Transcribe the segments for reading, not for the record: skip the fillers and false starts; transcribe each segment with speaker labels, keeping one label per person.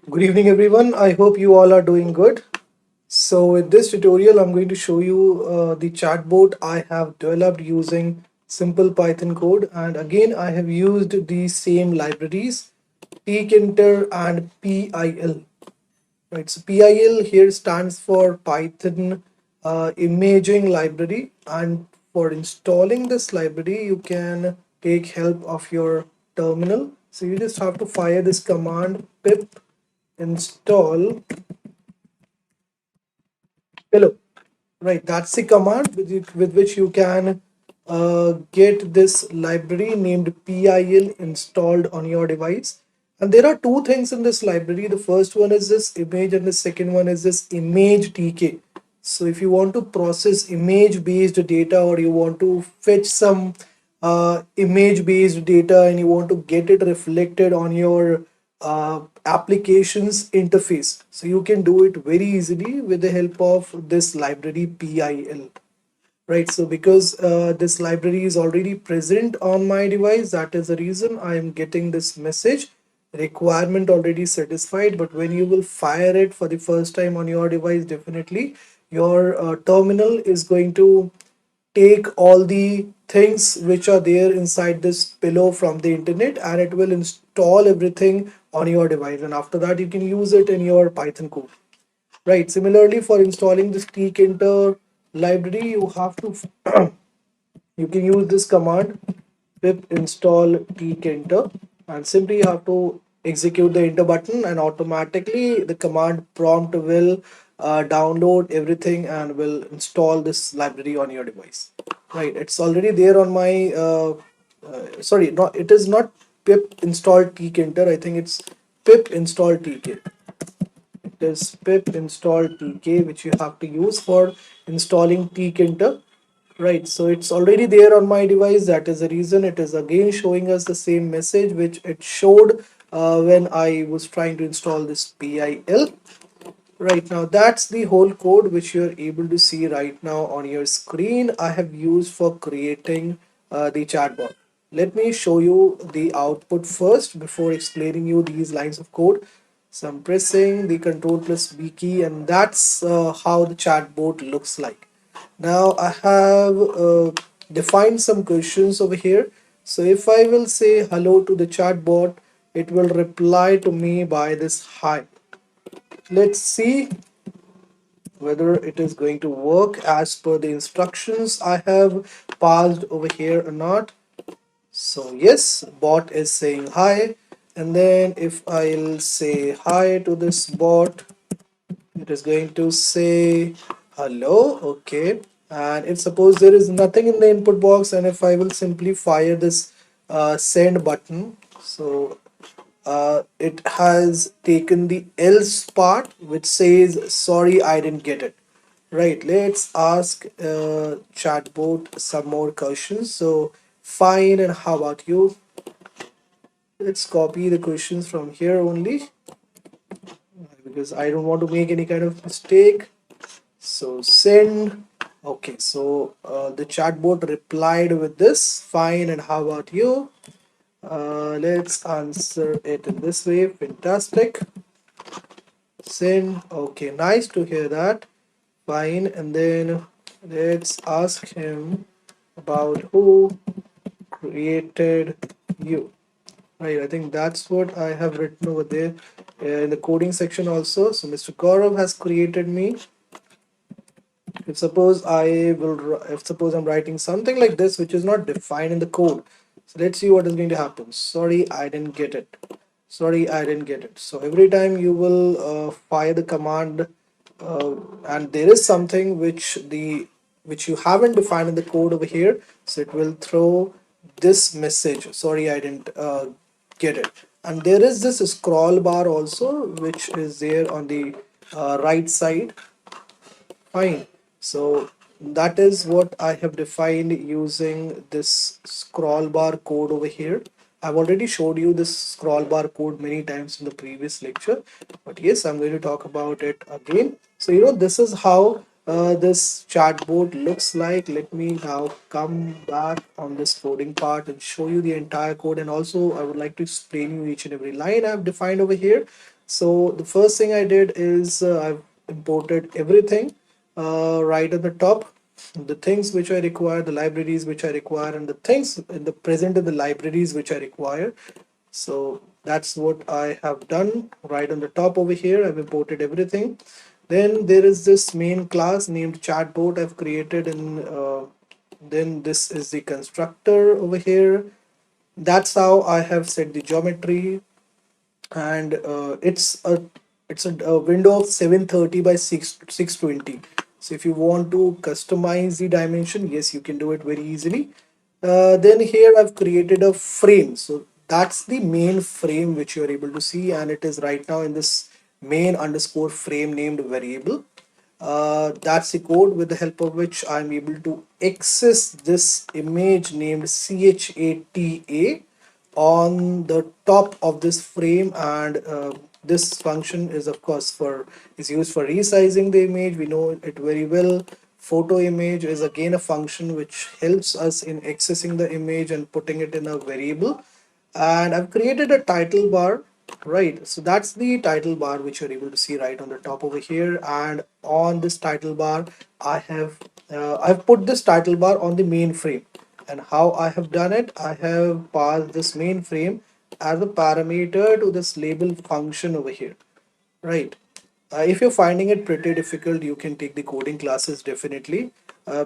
Speaker 1: Good evening, everyone. I hope you all are doing good. So, in this tutorial, I'm going to show you the chatbot I have developed using simple Python code. And again, I have used the same libraries, tkinter and PIL. Right. So, PIL here stands for Python Imaging Library. And for installing this library, you can take help of your terminal. So, you just have to fire this command pip install hello. Right, that's the command with which you can get this library named PIL installed on your device. And there are two things in this library. The first one is this image, and the second one is this image TK. So if you want to process image based data, or you want to fetch some image based data, and you want to get it reflected on your applications interface, so you can do it very easily with the help of this library PIL. Right, so because this library is already present on my device, that is the reason I am getting this message requirement already satisfied. But when you will fire it for the first time on your device, definitely your terminal is going to take all the things which are there inside this pillow from the internet, and it will install everything on your device, and after that you can use it in your Python code. Right, similarly for installing this tkinter library, you have to you can use this command pip install tkinter, and simply you have to execute the enter button, and automatically the command prompt will download everything and will install this library on your device. Right, it's already there on my sorry, not, it is not pip install tkinter, I think it's pip install tk. It is pip install tk, which you have to use for installing tkinter. Right, so it's already there on my device. That is the reason it is again showing us the same message which it showed when I was trying to install this PIL. Right, now that's the whole code which you're able to see right now on your screen. I have used for creating the chatbot. Let me show you the output first before explaining you these lines of code. So I'm pressing the control plus B key, and that's how the chatbot looks like. Now I have defined some questions over here. So if I will say hello to the chatbot, it will reply to me by this hi. Let's see whether it is going to work as per the instructions I have passed over here or not. So yes, bot is saying hi, and then if I'll say hi to this bot, it is going to say hello. Okay, and if suppose there is nothing in the input box, and if I will simply fire this send button, so it has taken the else part which says sorry I didn't get it. Right, let's ask chatbot some more questions. So fine, and how about you? Let's copy the questions from here only, because I don't want to make any kind of mistake. So send. Okay, so the chatbot replied with this fine, and how about you? Let's answer it in this way. Fantastic. Send. Okay, nice to hear that. Fine, and then let's ask him about who created you. Right, I think that's what I have written over there in the coding section also. So Mr. Gaurav has created me. If suppose I'm writing something like this which is not defined in the code, so let's see what is going to happen. Sorry, I didn't get it. Sorry, I didn't get it. So every time you will fire the command, and there is something which you haven't defined in the code over here, so it will throw this message. Sorry, I didn't get it. And there is this scroll bar also, which is there on the right side. Fine. So that is what I have defined using this scroll bar code over here. I've already showed you this scroll bar code many times in the previous lecture, but yes, I'm going to talk about it again. So, this is how this chatbot looks like. Let me now come back on this coding part and show you the entire code. And also, I would like to explain you each and every line I've defined over here. So the first thing I did is I've imported everything right at the top, the things which I require, the libraries which I require, and the things in the present in the libraries which I require. So that's what I have done right on the top over here. I've imported everything. Then there is this main class named chatbot I've created in then this is the constructor over here. That's how I have set the geometry, and it's a window of 730 by 620. So if you want to customize the dimension, yes, you can do it very easily. Then here I've created a frame, so that's the main frame which you are able to see, and it is right now in this main underscore frame named variable. That's the code with the help of which I'm able to access this image named chata on the top of this frame, and this function is of course for is used for resizing the image. We know it very well. Photo image is again a function which helps us in accessing the image and putting it in a variable. And I've created a title bar, right? So that's the title bar which you're able to see right on the top over here. And on this title bar, I've put this title bar on the main frame. And how I have done it, I have passed this main frame as a parameter to this label function over here, right? If you're finding it pretty difficult, you can take the coding classes definitely,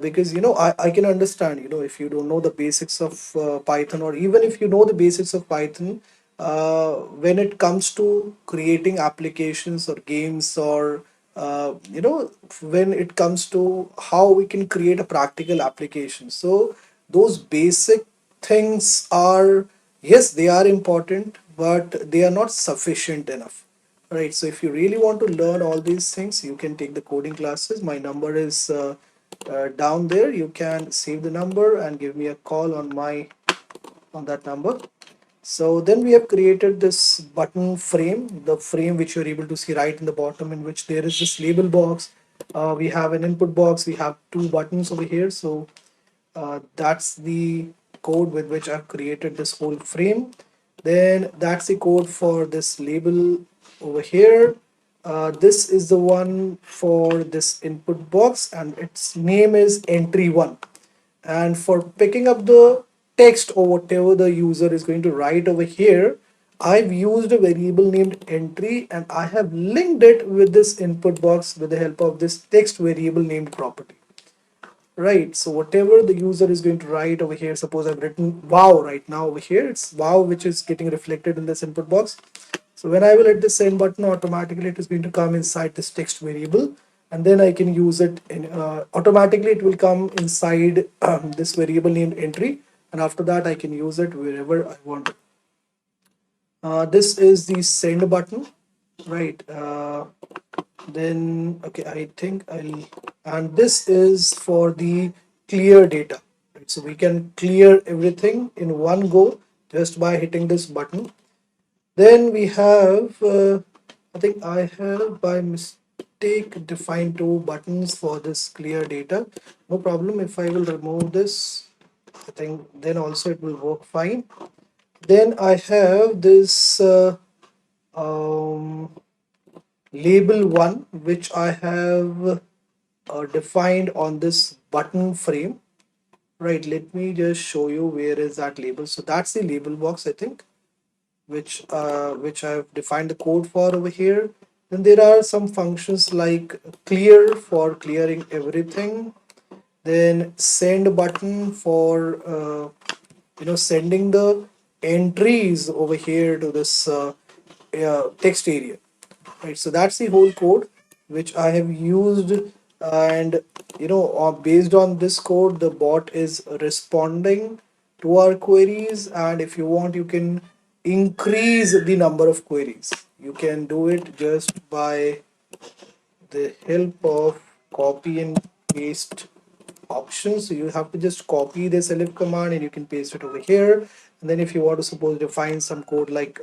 Speaker 1: because I can understand, if you don't know the basics of Python, or even if you know the basics of Python, when it comes to creating applications or games, or when it comes to how we can create a practical application. So those basic things are, yes, they are important, but they are not sufficient enough. Right, so if you really want to learn all these things, you can take the coding classes. My number is down there. You can save the number and give me a call on that number. So then we have created this button frame, the frame which you're able to see right in the bottom, in which there is this label box. We have an input box. We have two buttons over here. So that's the code with which I've created this whole frame. Then that's the code for this label over here. This is the one for this input box, and its name is entry1. And for picking up the text or whatever the user is going to write over here, I've used a variable named entry, and I have linked it with this input box with the help of this text variable named property. Right, so whatever the user is going to write over here, suppose I've written wow right now over here, it's wow which is getting reflected in this input box. So when I will hit the send button, automatically it is going to come inside this text variable, and then I can use it in automatically it will come inside this variable named entry, and after that I can use it wherever I want. This is the send button, right? Then okay, I think I'll, and this is for the clear data, right? So we can clear everything in one go just by hitting this button. Then we have I think I have by mistake defined two buttons for this clear data. No problem, if I will remove this, I think then also it will work fine. Then I have this um, label one which I have defined on this button frame. Right, let me just show you where is that label. So that's the label box, I think, which I've defined the code for over here. Then there are some functions like clear for clearing everything, then send button for sending the entries over here to this text area, right? So that's the whole code which I have used, and based on this code the bot is responding to our queries. And if you want, you can increase the number of queries. You can do it just by the help of copy and paste options. So you have to just copy this elif command and you can paste it over here. And then if you want to suppose define some code like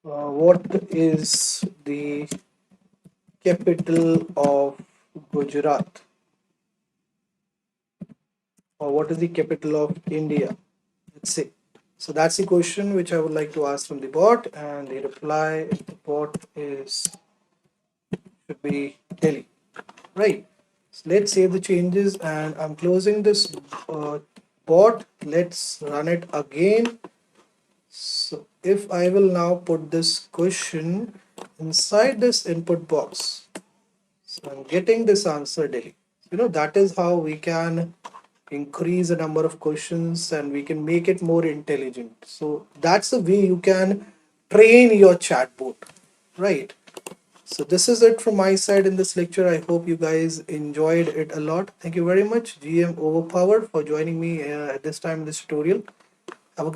Speaker 1: what is the capital of Gujarat, or what is the capital of India, let's say. So that's the question which I would like to ask from the bot, and the reply of the bot is should be Delhi. Right. So let's save the changes, and I'm closing this uh, bot. Let's run it again. So if I will now put this question inside this input box, so I'm getting this answer daily. That is how we can increase the number of questions and we can make it more intelligent. So that's the way you can train your chatbot, right? So this is it from my side in this lecture. I hope you guys enjoyed it a lot. Thank you very much, GM Overpowered, for joining me at this time in this tutorial.